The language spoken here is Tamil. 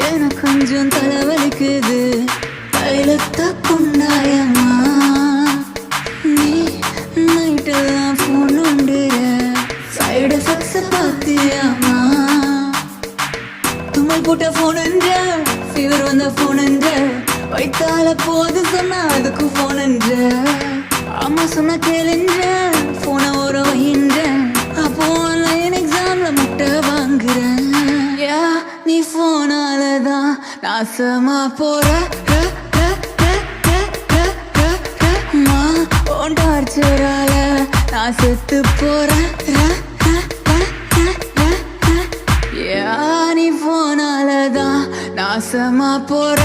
எனக்கு கொஞ்சம் தலைவலிக்குது தைலத்தை கொண்டாயம்மா நீ நைட்டெல்லாம் ஃபோன் உண்டுற சைடு எஃபெக்ட்ஸை பார்த்தியாமா தும்மல் போட்ட ஃபோன் என்ற ஃபீவர் வந்த ஃபோன் என்ற வைத்தால போது சொன்னா அதுக்கு ஃபோன் என்ற அம்மா சொன்ன கேளுன்ற ஃபோனை ஓர வைன்ற அப்போ ஆன்லைன் எக்ஸாம்ல முட்டை வாங்குறேன் யா நீ ஃபோனாலதான் நாசமா போற டார்ச்சரால நான் செத்து போறேன் நீ போனாலதான் நாசமா போற